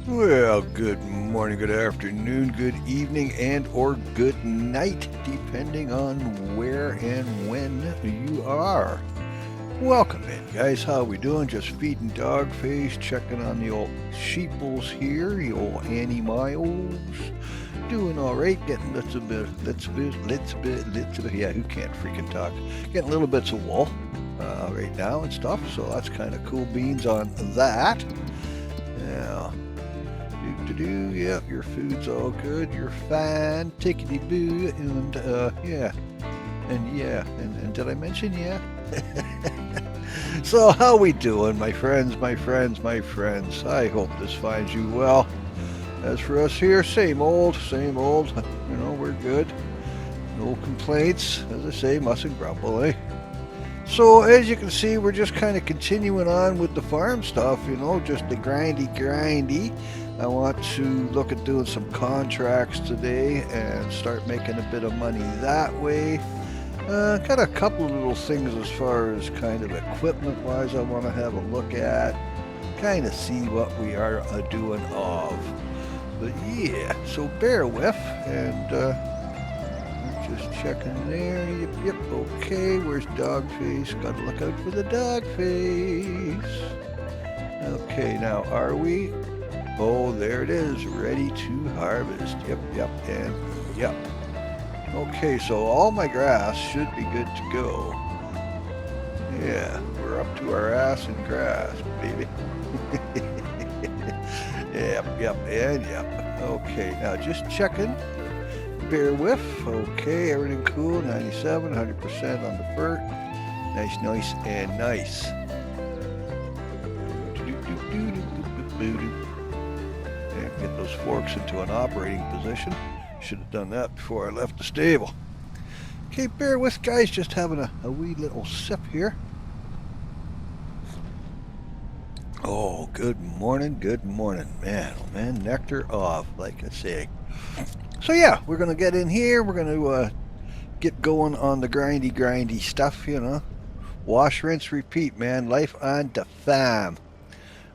Well, good morning, good afternoon, good evening, and or good night, depending on where and when you are. Welcome in, guys. How we doing? Just feeding dog face, checking on the old sheeples here, the old Annie Miles. Doing all right, getting little bit, yeah, who can't freaking talk? Getting little bits of wool right now and stuff, so that's kind of cool beans on that. Yeah, yeah, your food's all good. You're fine. Tickety boo. And did I mention yeah? So how we doing, my friends, my friends, my friends? I hope this finds you well. As for us here, same old, same old. We're good. No complaints. As I say, mustn't grumble, eh? So as you can see, we're just kind of continuing on with the farm stuff, just the grindy. I want to look at doing some contracts today and start making a bit of money that way. Got a couple of little things as far as kind of equipment wise I want to have a look at, kind of see what we are doing of. But yeah, so bear with, and just checking there. Yep, okay. Where's dog face? Gotta look out for the dog face. Okay, now are we? Oh, there it is, ready to harvest. Yep, and yep. Okay, so all my grass should be good to go. Yeah, we're up to our ass in grass, baby. Yep, and yep. Okay, now just checking. Bear with. Okay, everything cool. 97, 100% on the fur. Nice, and nice. And get those forks into an operating position. Should have done that before I left the stable. Okay, bear with, guys. Just having a wee little sip here. Oh, good morning, man. Oh, man, nectar off, like I say. So yeah, we're gonna get in here. We're gonna get going on the grindy stuff. Wash, rinse, repeat, man. Life on the farm.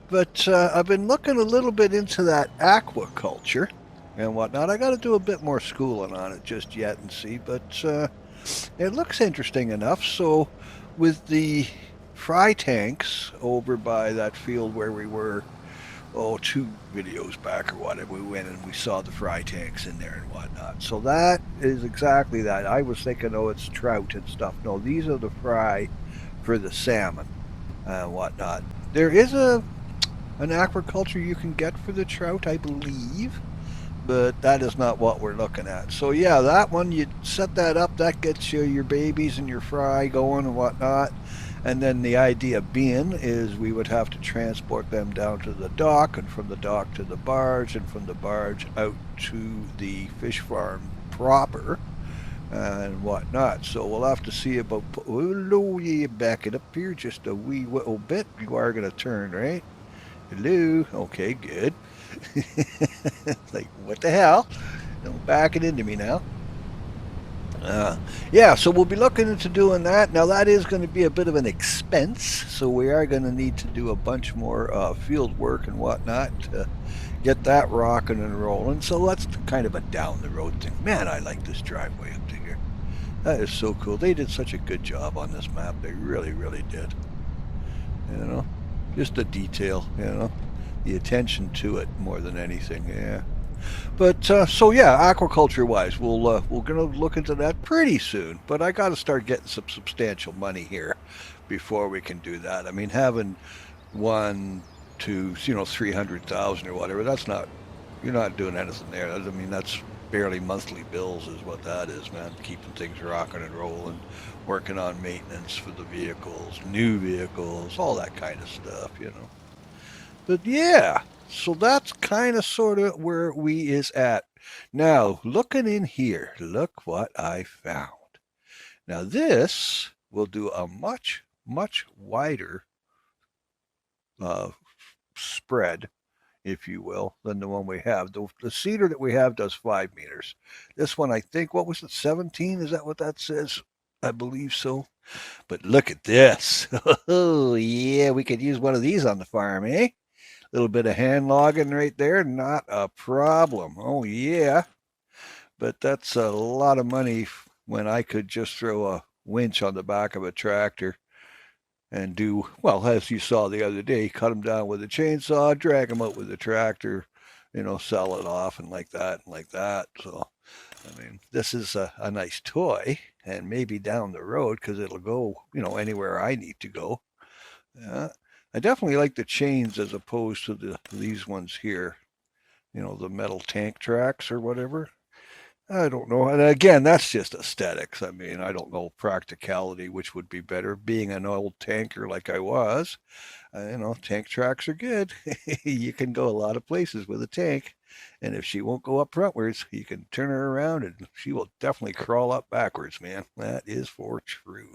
But I've been looking a little bit into that aquaculture and whatnot. I got to do a bit more schooling on it just yet and see, but it looks interesting enough. So with the fry tanks over by that field where we were, 2 videos back or whatever, we went and we saw the fry tanks in there and whatnot. So that is exactly that. I was thinking, it's trout and stuff. No, these are the fry for the salmon and whatnot. There is an aquaculture you can get for the trout, I believe, but that is not what we're looking at. So yeah, that one, you set that up, that gets you your babies and your fry going and whatnot. And then the idea being is we would have to transport them down to the dock, and from the dock to the barge, and from the barge out to the fish farm proper and whatnot. So we'll have to see about. Hello, you back it up here just a wee little bit. You are going to turn, right? Hello. Okay, good. Like, what the hell? Don't back it into me now. Yeah, so we'll be looking into doing that. Now, that is going to be a bit of an expense, so we are going to need to do a bunch more field work and whatnot to get that rocking and rolling. So that's kind of a down the road thing. Man, I like this driveway up to here. That is so cool. They did such a good job on this map. They really, really did. Just the detail, the attention to it more than anything, yeah. But so yeah, aquaculture wise, we're gonna look into that pretty soon. But I got to start getting some substantial money here before we can do that. I mean, having 300,000 or whatever, that's not, you're not doing anything there. I mean, that's barely monthly bills is what that is, man. Keeping things rocking and rolling, working on maintenance for the vehicles, new vehicles, all that kind of stuff. But yeah, so that's kind of sort of where we is at. Now, looking in here, look what I found. Now, this will do a much, much wider uh, spread, if you will, than the one we have. The cedar that we have does 5 meters. This one, I think, what was it, 17? Is that what that says? I believe so. But look at this. Oh, yeah, we could use one of these on the farm, eh? little bit of hand logging right there, not a problem. Oh yeah, but that's a lot of money when I could just throw a winch on the back of a tractor and do, well, as you saw the other day, cut them down with a chainsaw, drag them out with a tractor, sell it off and like that and like that. So, I mean, this is a nice toy, and maybe down the road, because it'll go, anywhere I need to go. I definitely like the chains as opposed to these ones here, the metal tank tracks or whatever. I don't know. And again, that's just aesthetics. I mean, I don't know practicality, which would be better. Being an old tanker like I was, tank tracks are good. You can go a lot of places with a tank. And if she won't go up frontwards, you can turn her around and she will definitely crawl up backwards, man. That is for true.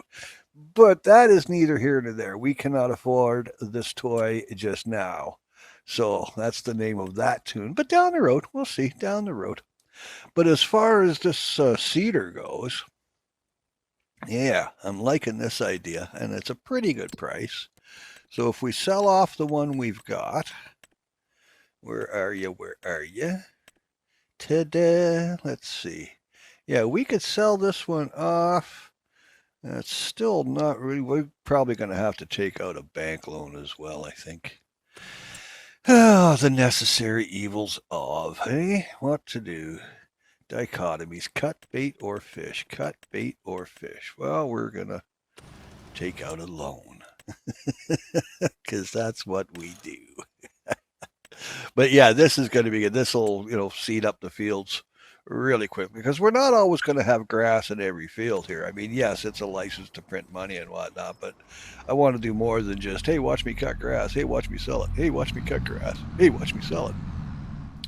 But that is neither here nor there. We cannot afford this toy just now. So that's the name of that tune. But down the road, we'll see, down the road. But as far as this cedar goes, yeah, I'm liking this idea, and it's a pretty good price. So if we sell off the one we've got, where are you? Where are you? Ta-da! Let's see. Yeah, we could sell this one off. That's still not really. We're probably going to have to take out a bank loan as well, I think. Oh, the necessary evils of, hey, what to do? Dichotomies, cut bait or fish, cut bait or fish. Well, we're going to take out a loan because that's what we do. But yeah, this is going to be good. This will, seed up the fields really quickly because we're not always going to have grass in every field here. I mean, yes, it's a license to print money and whatnot, but I want to do more than just, hey, watch me cut grass. Hey, watch me sell it. Hey, watch me cut grass. Hey, watch me sell it.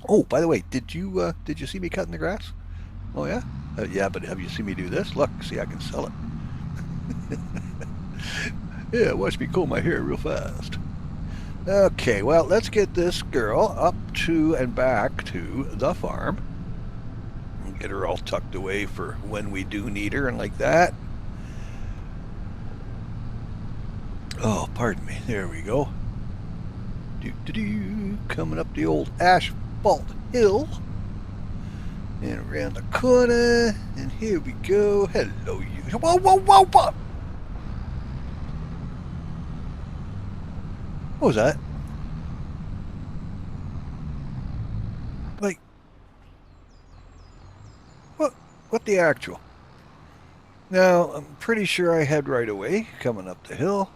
Oh, by the way, did you see me cutting the grass? Oh yeah, yeah. But have you seen me do this? Look, see, I can sell it. Yeah, watch me comb my hair real fast. Okay, well, let's get this girl up to and back to the farm. Get her all tucked away for when we do need her and like that. Oh, pardon me. There we go. Coming up the old asphalt hill. And around the corner. And here we go. Hello, you. Whoa, whoa, whoa, whoa! What was that? Like, what the actual? Now, I'm pretty sure I had right away coming up the hill.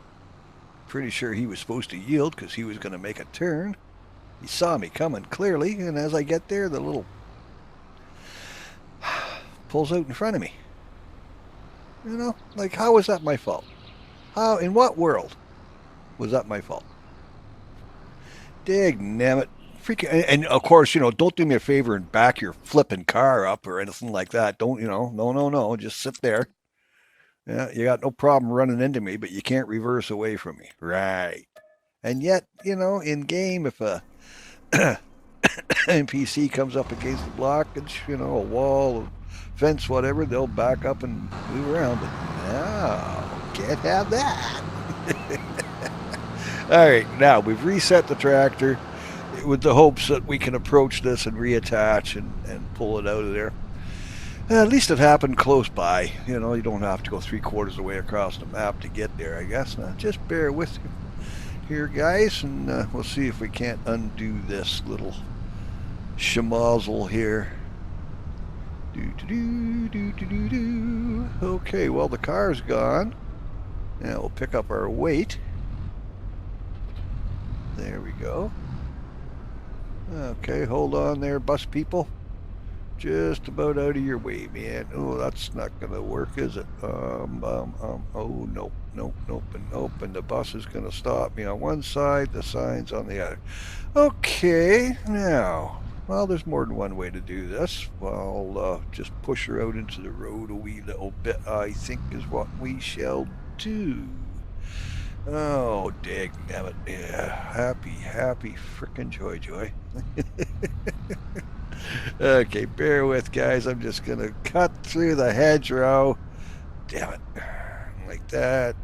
Pretty sure he was supposed to yield because he was going to make a turn. He saw me coming clearly, and as I get there, the little pulls out in front of me. Like, how was that my fault? How, in what world was that my fault? Dagnammit. Freaking, and of course, don't do me a favor and back your flipping car up or anything like that. Don't, no. Just sit there. Yeah, you got no problem running into me, but you can't reverse away from me. Right. And yet, in game, if a NPC comes up against the blockage, a wall, a fence, whatever, they'll back up and move around. But no, can't have that. All right, now we've reset the tractor with the hopes that we can approach this and reattach and pull it out of there. At least it happened close by. You don't have to go 3/4 of the way across the map to get there, I guess. Now, just bear with me here, guys, and we'll see if we can't undo this little schmozzle here. Okay, well, the car's gone. Now we'll pick up our weight. There we go. Okay, hold on there, bus people. Just about out of your way, man. Oh, that's not gonna work, is it? Oh, nope. And the bus is gonna stop me on one side, the sign's on the other. Okay, now, well, there's more than one way to do this. Well, just push her out into the road a wee little bit, I think is what we shall do. Oh, dagnammit. Yeah, happy frickin' joy. Okay, bear with, guys. I'm just gonna cut through the hedgerow. Damn it. Like that.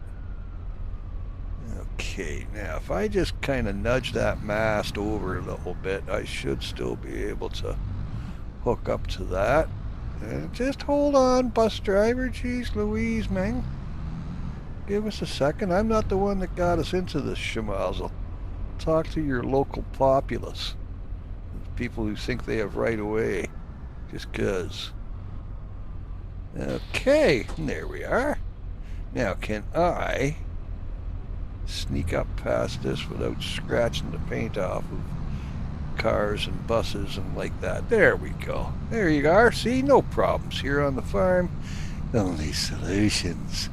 Okay, now if I just kind of nudge that mast over a little bit, I should still be able to hook up to that. Just hold on, bus driver. Jeez Louise, man. Give us a second. I'm not the one that got us into this schmozzle. Talk to your local populace. People who think they have right away. Just 'cause. Okay, there we are. Now, can I sneak up past this without scratching the paint off of cars and buses and like that? There we go. There you are. See, no problems here on the farm. Only solutions.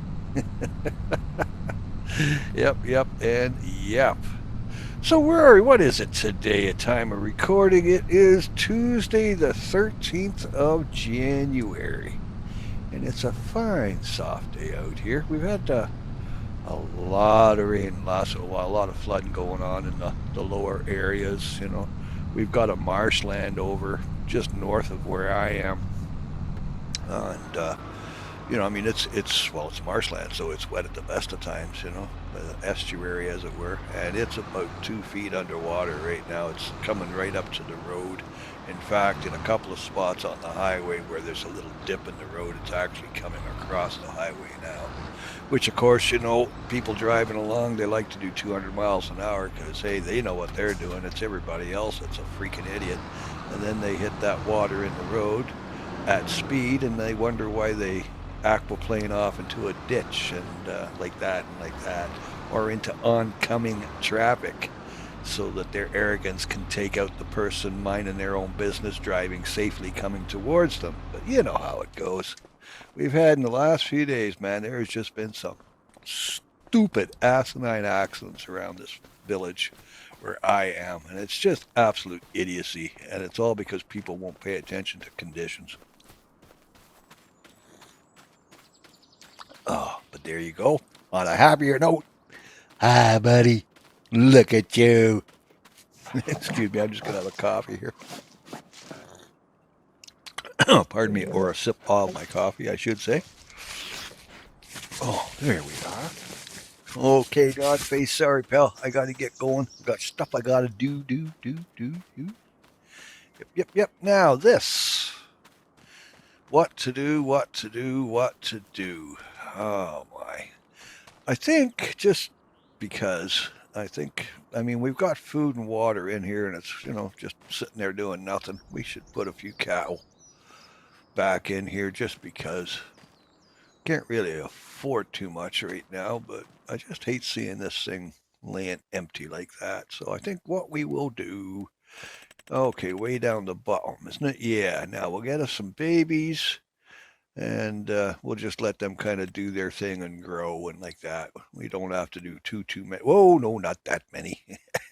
Yep, and yep. So where are we? What is it today? At time of recording, it is Tuesday the 13th of January. And it's a fine, soft day out here. We've had a lot of rain, a lot of flooding going on in the lower areas. You know, we've got a marshland over just north of where I am, and you know, I mean, it's marshland, so it's wet at the best of times. You know, the estuary, as it were, and it's about 2 feet underwater right now. It's coming right up to the road. In fact, in a couple of spots on the highway where there's a little dip in the road, it's actually coming across the highway now. Which, of course, you know, people driving along, they like to do 200 miles an hour because, hey, they know what they're doing. It's everybody else that's a freaking idiot. And then they hit that water in the road at speed, and they wonder why they aquaplane off into a ditch and like that, or into oncoming traffic, so that their arrogance can take out the person minding their own business, driving safely coming towards them. But you know how it goes. We've had in the last few days, man, there has just been some stupid asinine accidents around this village where I am, and it's just absolute idiocy, and it's all because people won't pay attention to conditions. Oh, but there you go. On a happier note. Hi, buddy. Look at you. Excuse me, I'm just going to have a coffee here. Pardon me, or a sip of my coffee, I should say. Oh, there we are. Okay, dog face, sorry, pal. I got to get going. Got stuff I got to do. Yep. Now, this. What to do. Oh, my. I think just because... I mean, we've got food and water in here, and it's, you know, just sitting there doing nothing. We should put a few cow back in here just because. Can't really afford too much right now, but I just hate seeing this thing laying empty like that. So I think what we will do, okay, way down the bottom, isn't it? Yeah, now we'll get us some babies. And we'll just let them kind of do their thing and grow and like that. We don't have to do too many. Whoa, no, not that many.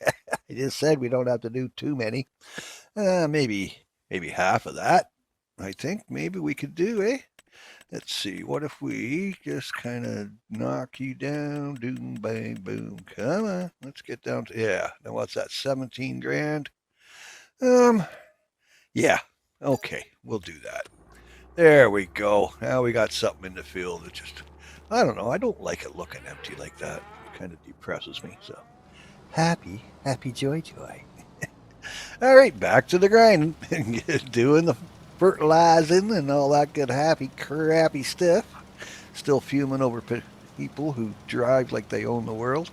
I just said we don't have to do too many. Maybe half of that. I think maybe we could do, eh? Let's see. What if we just kind of knock you down? Doom, bang, boom. Come on. Let's get down to, yeah. Now what's that? 17 grand? Yeah. Okay. We'll do that. There we go. Now we got something in the field that just, I don't know. I don't like it looking empty like that. It kind of depresses me. So happy, joy. All right, back to the grinding. Doing the fertilizing and all that good, happy, crappy stuff. Still fuming over people who drive like they own the world.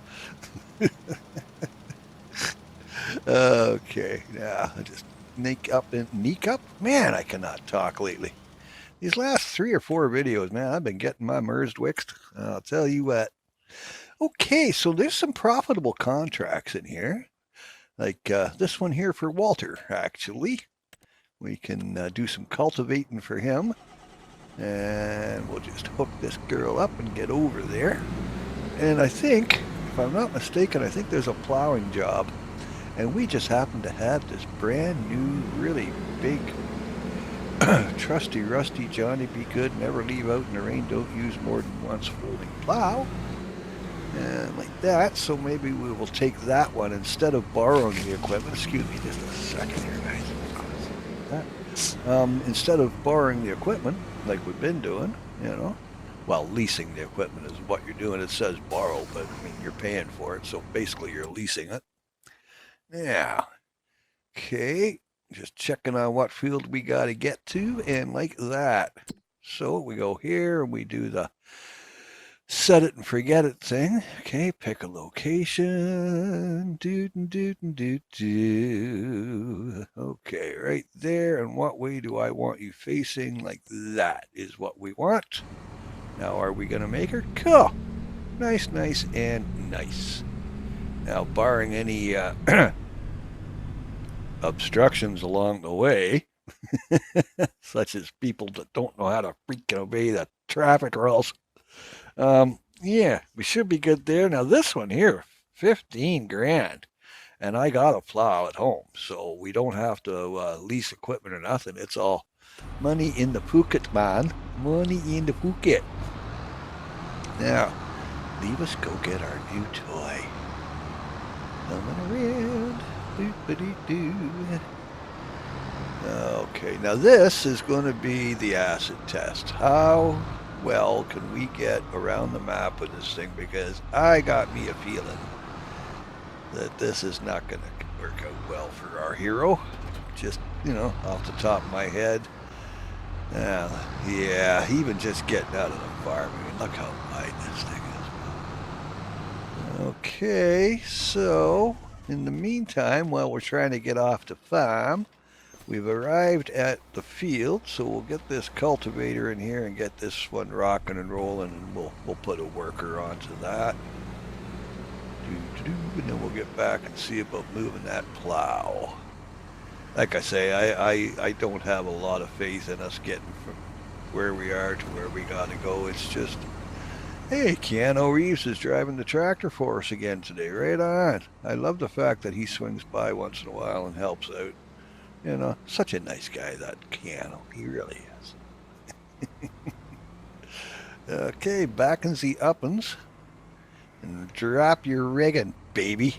Okay, now just sneak up. Man, I cannot talk lately. These last 3 or 4 videos, man, I've been getting my MERS dwixed. I'll tell you what. Okay, so there's some profitable contracts in here. Like this one here for Walter, actually. We can do some cultivating for him. And we'll just hook this girl up and get over there. And I think, if I'm not mistaken, I think there's a plowing job. And we just happen to have this brand new, really big, trusty, rusty, Johnny be good, never leave out in the rain, don't use more than once folding plow. And like that, so maybe we will take that one instead of borrowing the equipment. Excuse me just a second here, guys. Instead of borrowing the equipment, like we've been doing, you know, well, leasing the equipment is what you're doing. It says borrow, but I mean, you're paying for it. So basically you're leasing it. Yeah. Okay. Just checking on what field we got to get to, and like that. So we go here and we do the set it and forget it thing. Okay, pick a location. Do. Okay, right there. And what way do I want you facing? Like that is what we want. Now, are we going to make her? Cool. Nice, nice, and nice. Now, barring any obstructions along the way, such as people that don't know how to freaking obey the traffic rules. Yeah, we should be good there. Now this one here, 15 grand. And I got a plow at home, so we don't have to lease equipment or nothing. It's all money in the pocket, man. Money in the pocket. Now, leave us go get our new toy. Coming around. Doo-ba-doo-doo. Okay, now this is going to be the acid test. How well can we get around the map with this thing? Because I got me a feeling that this is not going to work out well for our hero. Just, off the top of my head. Yeah, even just getting out of the farm. I mean, look how wide this thing is. Okay, so in the meantime, while we're trying to get off the farm, we've arrived at the field, so we'll get this cultivator in here and get this one rocking and rolling, and we'll put a worker onto that. And then we'll get back and see about moving that plow. Like I say, I don't have a lot of faith in us getting from where we are to where we got to go. It's just, hey, Keanu Reeves is driving the tractor for us again today. Right on. I love the fact that he swings by once in a while and helps out. Such a nice guy, that Keanu. He really is. Okay, back in the uppins. And drop your rigging, baby.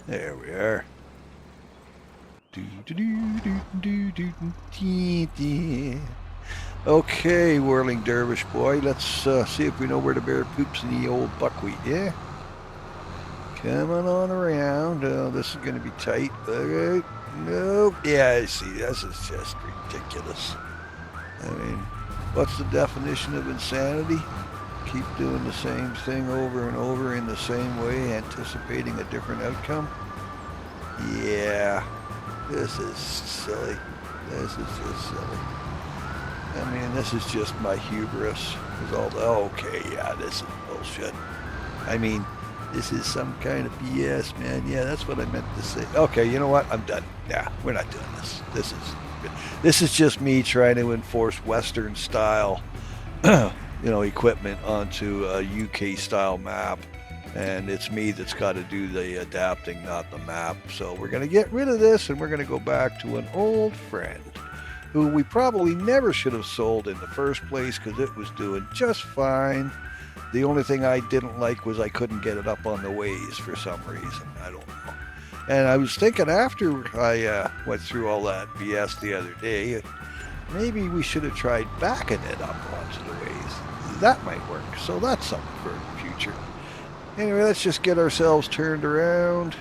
There we are. Okay, whirling dervish boy. Let's see if we know where the bear poops in the old buckwheat, yeah? Coming on around. Oh, this is going to be tight. Okay. Nope. Yeah, I see. This is just ridiculous. I mean, what's the definition of insanity? Keep doing the same thing over and over in the same way, anticipating a different outcome? Yeah, this is silly. This is just silly. I mean, this is just my hubris. Okay, yeah, this is bullshit. I mean, this is some kind of BS, man. Yeah, that's what I meant to say. Okay, you know what? I'm done. Yeah, we're not doing this. This is just me trying to enforce Western style, equipment onto a UK style map, and it's me that's got to do the adapting, not the map. So we're going to get rid of this, and we're going to go back to an old friend who we probably never should have sold in the first place because it was doing just fine. The only thing I didn't like was I couldn't get it up on the ways for some reason. I don't know. And I was thinking after I went through all that BS the other day, maybe we should have tried backing it up onto the ways. That might work. So that's something for the future. Anyway, let's just get ourselves turned around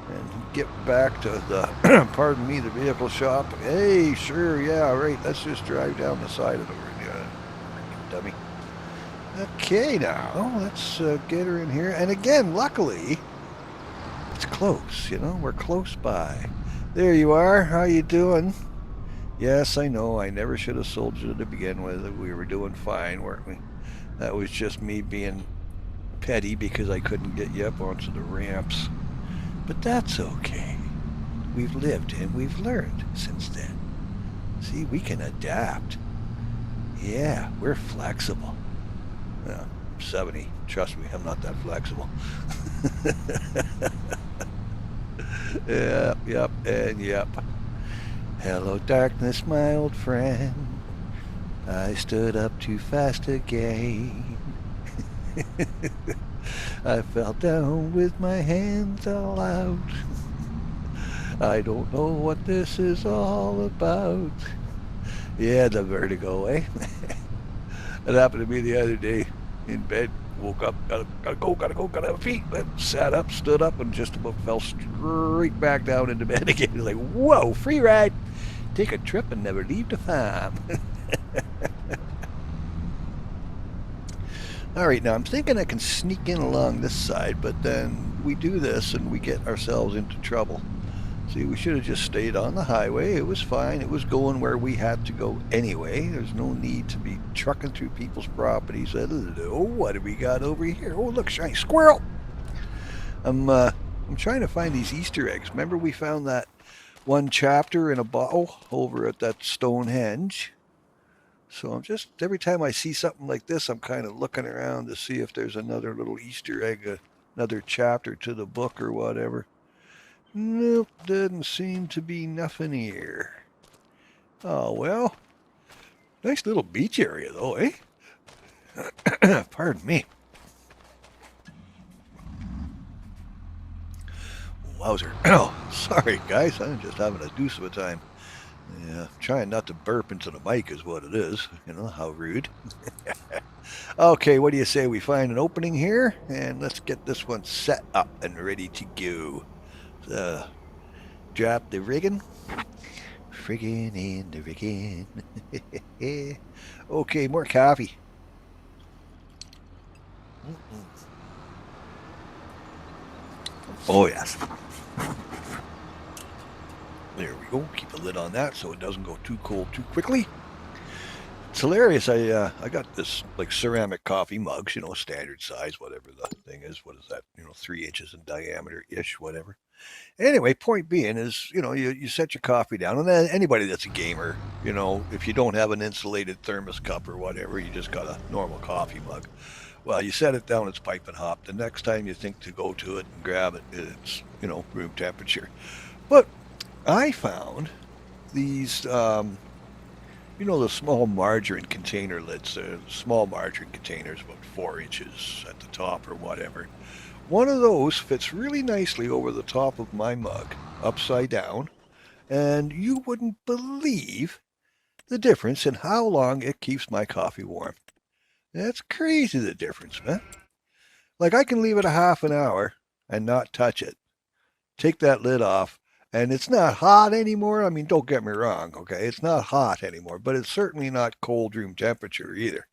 and get back to the, pardon me, the vehicle shop. Hey, sure, yeah, right. Let's just drive down the side of the road. Dummy. Okay, now let's get her in here. And again, luckily, it's close. We're close by. There you are. How you doing? Yes, I know. I never should have sold you to begin with. We were doing fine, weren't we? That was just me being petty because I couldn't get you up onto the ramps. But that's okay. We've lived and we've learned since then. See, we can adapt. Yeah, we're flexible. I'm 70. Trust me, I'm not that flexible. Yep, and yep. Hello, darkness, my old friend. I stood up too fast again. I fell down with my hands all out. I don't know what this is all about. Yeah, the vertigo, eh? That happened to me the other day in bed. Woke up, gotta have a pee. But sat up, stood up, and just about fell straight back down into bed again. Like, whoa, free ride. Take a trip and never leave the farm. All right, now I'm thinking I can sneak in along this side, but then we do this and we get ourselves into trouble. See, we should have just stayed on the highway. It was fine. It was going where we had to go anyway. There's no need to be trucking through people's properties. Hello, what have we got over here? Oh, look, shiny squirrel. I'm trying to find these Easter eggs. Remember we found that one chapter in a bottle over at that Stonehenge? So I'm just, every time I see something like this, I'm kind of looking around to see if there's another little Easter egg, another chapter to the book or whatever. Nope, doesn't seem to be nothing here. Oh, well. Nice little beach area, though, eh? Pardon me. Wowzer. Oh, sorry, guys. I'm just having a deuce of a time. Yeah, trying not to burp into the mic is what it is. You know, how rude. Okay, what do you say we find an opening here? And let's get this one set up and ready to go. Drop the rigging. Friggin' in the rigging. Okay, more coffee. Oh, yes. There we go. Keep the lid on that so it doesn't go too cold too quickly. It's hilarious. I got this like ceramic coffee mugs, you know, standard size, whatever the thing is. What is that? You know, 3 inches in diameter ish, whatever. Anyway, point being is, you know, you set your coffee down, and then anybody that's a gamer, you know, if you don't have an insulated thermos cup or whatever, you just got a normal coffee mug. Well, you set it down, it's piping hot. The next time you think to go to it and grab it, it's, you know, room temperature. But I found these, you know, the small margarine container lids, small margarine containers, about 4 inches at the top or whatever. One of those fits really nicely over the top of my mug, upside down, and you wouldn't believe the difference in how long it keeps my coffee warm. That's crazy, the difference, man. Like, I can leave it a half an hour and not touch it. Take that lid off, and it's not hot anymore. I mean, don't get me wrong, okay? It's not hot anymore, but it's certainly not cold room temperature either.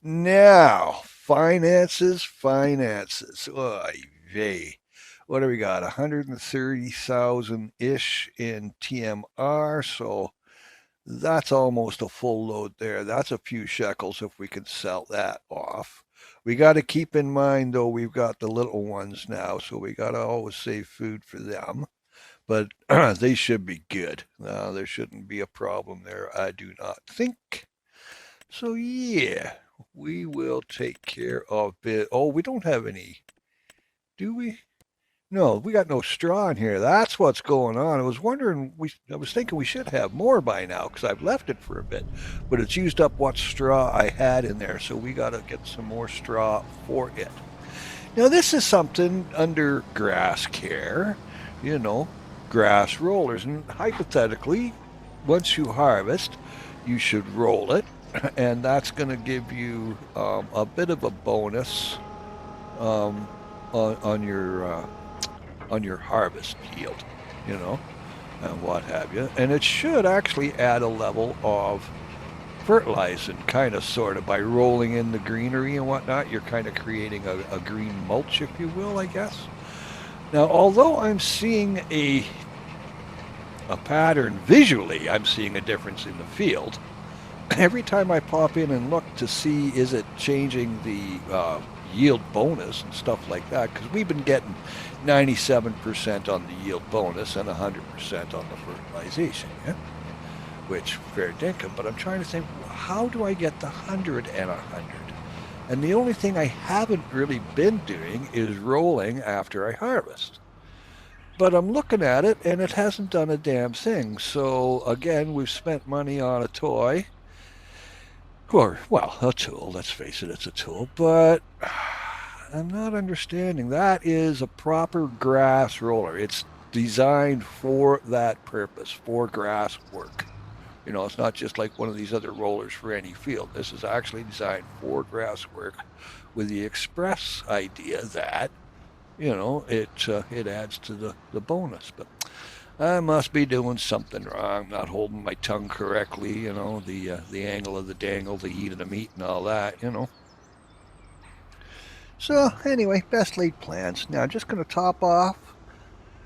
Now, finances. Oy vey. What do we got? 130,000-ish in TMR, so that's almost a full load there. That's a few shekels if we can sell that off. We got to keep in mind, though, we've got the little ones now, so we got to always save food for them. But they should be good. There shouldn't be a problem there, I do not think. So, yeah, we will take care of it. Oh, we don't have any, do we? No, we got no straw in here. That's what's going on. I was wondering, I was thinking we should have more by now because I've left it for a bit, but it's used up what straw I had in there, so we got to get some more straw for it. Now, this is something under grass care, you know, grass rollers, and hypothetically, once you harvest, you should roll it, and that's going to give you a bit of a bonus on your harvest yield, you know, and what have you. And it should actually add a level of fertilizing, kind of, sort of, by rolling in the greenery and whatnot. You're kind of creating a green mulch, if you will, I guess. Now, although I'm seeing a pattern visually, I'm seeing a difference in the field. Every time I pop in and look to see is it changing the yield bonus and stuff like that, because we've been getting 97% on the yield bonus and 100% on the fertilization, yeah? Which, fair dinkum, but I'm trying to think, how do I get the 100 and 100? And the only thing I haven't really been doing is rolling after I harvest. But I'm looking at it, and it hasn't done a damn thing. So, again, we've spent money on a toy. Or, well, a tool, let's face it, it's a tool. But I'm not understanding. That is a proper grass roller. It's designed for that purpose, for grass work. You know, it's not just like one of these other rollers for any field. This is actually designed for grass work with the express idea that, you know, it adds to the bonus. But I must be doing something wrong, not holding my tongue correctly, you know, the angle of the dangle, the heat of the meat and all that, you know. So anyway, best laid plans. Now I'm just going to top off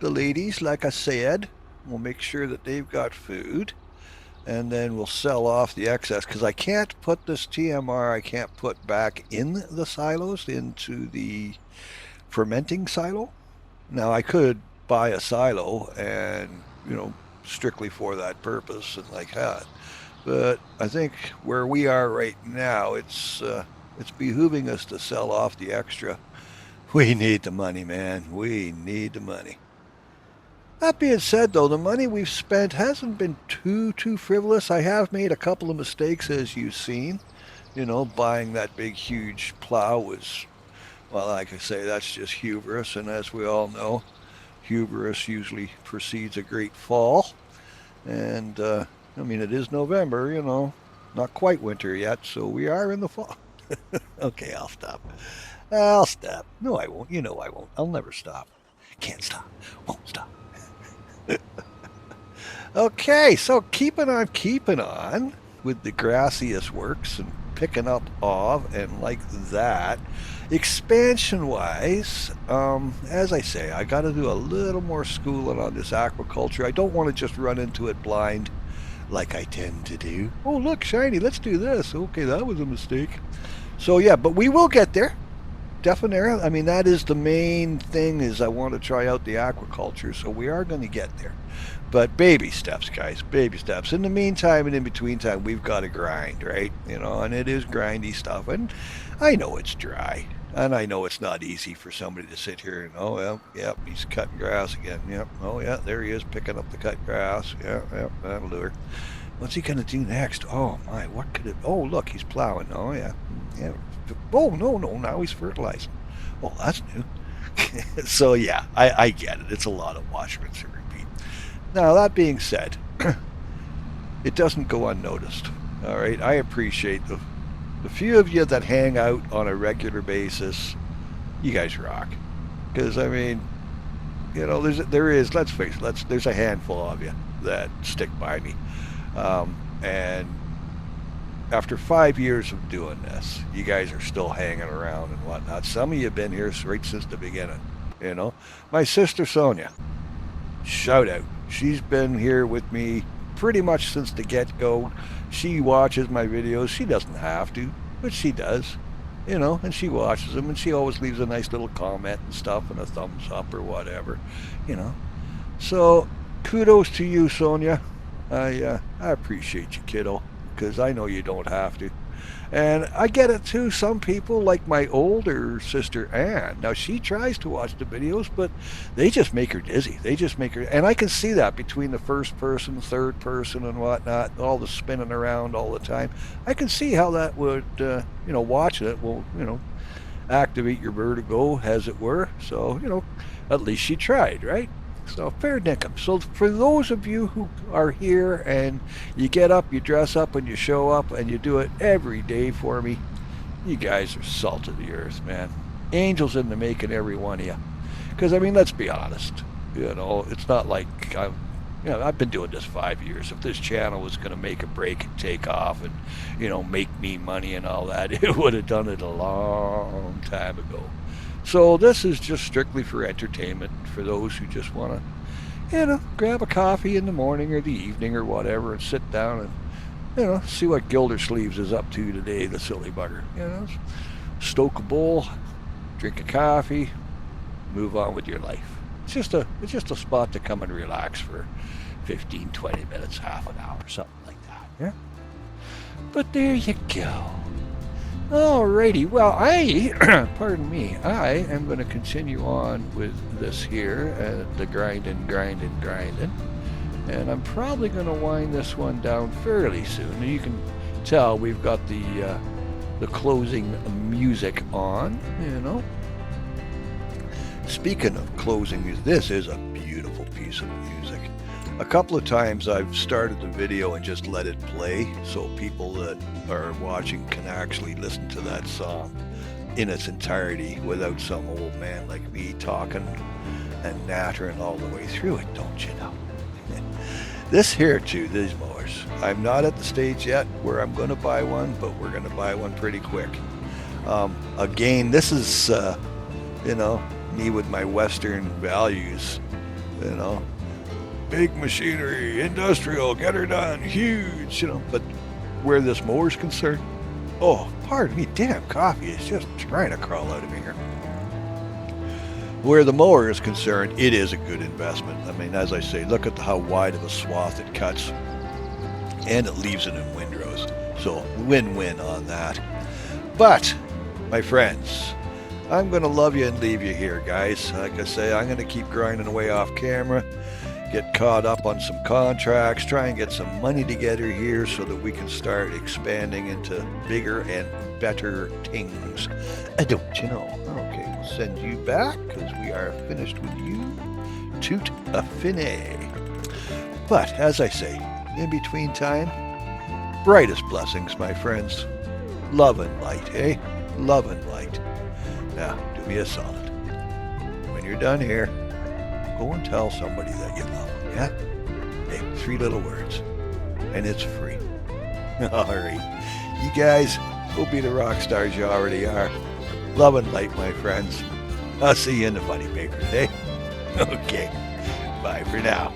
the ladies, like I said. We'll make sure that they've got food, and then we'll sell off the excess, because I can't put this TMR, I can't put back in the silos, into the fermenting silo. Now I could buy a silo and, you know, strictly for that purpose and like that. But I think where we are right now, it's behooving us to sell off the extra. We need the money, man. We need the money. That being said, though, the money we've spent hasn't been too frivolous. I have made a couple of mistakes, as you've seen. You know, buying that big, huge plow was, well, like I say, that's just hubris. And as we all know, hubris usually precedes a great fall. And, I mean, it is November, you know, not quite winter yet, so we are in the fall. Okay, I'll stop. I'll stop. No, I won't. You know I won't. I'll never stop. Can't stop. Won't stop. Okay, so keeping on with the grassiest works and picking up of and like that. Expansion wise, as I say, I got to do a little more schooling on this aquaculture. I don't want to just run into it blind like I tend to do. Oh, look, shiny, let's do this. Okay, that was a mistake. So yeah, but we will get there. Definitely. I mean, that is the main thing, is I want to try out the aquaculture, so we are going to get there. But baby steps, guys, baby steps. In the meantime and in between time, we've got to grind, right? You know, and it is grindy stuff. And I know it's dry. And I know it's not easy for somebody to sit here and, oh, well, yep, he's cutting grass again. Yep, oh, yeah, there he is picking up the cut grass. Yeah, that'll do her. What's he going to do next? Oh, my, what could it... Oh, look, he's plowing. Oh, yeah. Oh, no, now he's fertilizing. Oh, that's new. So, yeah, I get it. It's a lot of wash, rinse, and repeat. Now, that being said, it doesn't go unnoticed. All right, I appreciate the few of you that hang out on a regular basis. You guys rock. Because, I mean, you know, there is, let's face it, there's a handful of you that stick by me. And after 5 years of doing this, you guys are still hanging around and whatnot. Some of you have been here right since the beginning, you know. My sister Sonia, shout out. She's been here with me pretty much since the get-go. She watches my videos. She doesn't have to, but she does, you know, and she watches them, and she always leaves a nice little comment and stuff and a thumbs up or whatever, you know. So kudos to you, Sonia. I appreciate you, kiddo, because I know you don't have to. And I get it too. Some people, like my older sister Ann, now she tries to watch the videos, but they just make her dizzy. They just make her, and I can see that between the first person, third person, and whatnot, all the spinning around all the time. I can see how that would, you know, watching it will, you know, activate your vertigo, as it were. So, you know, at least she tried, right? So fair dinkum. So for those of you who are here and you get up, you dress up, and you show up, and you do it every day for me, you guys are salt of the earth, man. Angels in the making, every one of you. Because, I mean, let's be honest. You know, it's not like I've been doing this 5 years. If this channel was going to make a break and take off and, you know, make me money and all that, it would have done it a long time ago. So this is just strictly for entertainment, for those who just want to, you know, grab a coffee in the morning or the evening or whatever and sit down and, you know, see what Gildersleeves is up to today, the silly bugger. You know, stoke a bowl, drink a coffee, move on with your life. It's just a spot to come and relax for 15, 20 minutes, half an hour, something like that. Yeah. But there you go. Alrighty, well, pardon me, I am going to continue on with this here, the grinding, and I'm probably going to wind this one down fairly soon. And you can tell we've got the closing music on, you know. Speaking of closing music, this is a beautiful piece of music. A couple of times I've started the video and just let it play so people that are watching can actually listen to that song in its entirety without some old man like me talking and nattering all the way through it, don't you know? This here too, these mowers. I'm not at the stage yet where I'm going to buy one, but we're going to buy one pretty quick. Again, this is, you know, me with my Western values, you know, big machinery, industrial, get her done, huge, you know, but where this mower's concerned, oh, pardon me, damn coffee is just trying to crawl out of me here. Where the mower is concerned, it is a good investment. I mean, as I say, look at how wide of a swath it cuts, and it leaves it in windrows. So win-win on that. But, my friends, I'm going to love you and leave you here, guys. Like I say, I'm going to keep grinding away off camera, get caught up on some contracts, try and get some money together here so that we can start expanding into bigger and better things. Don't you know? Okay, we'll send you back because we are finished with you. Toot a finny. But, as I say, in between time, brightest blessings, my friends. Love and light, eh? Love and light. Now, do me a solid. When you're done here, go and tell somebody that you love them, yeah? Hey, 3 little words. And it's free. All right. You guys, go be the rock stars you already are. Love and light, my friends. I'll see you in the funny papers, eh? Okay. Bye for now.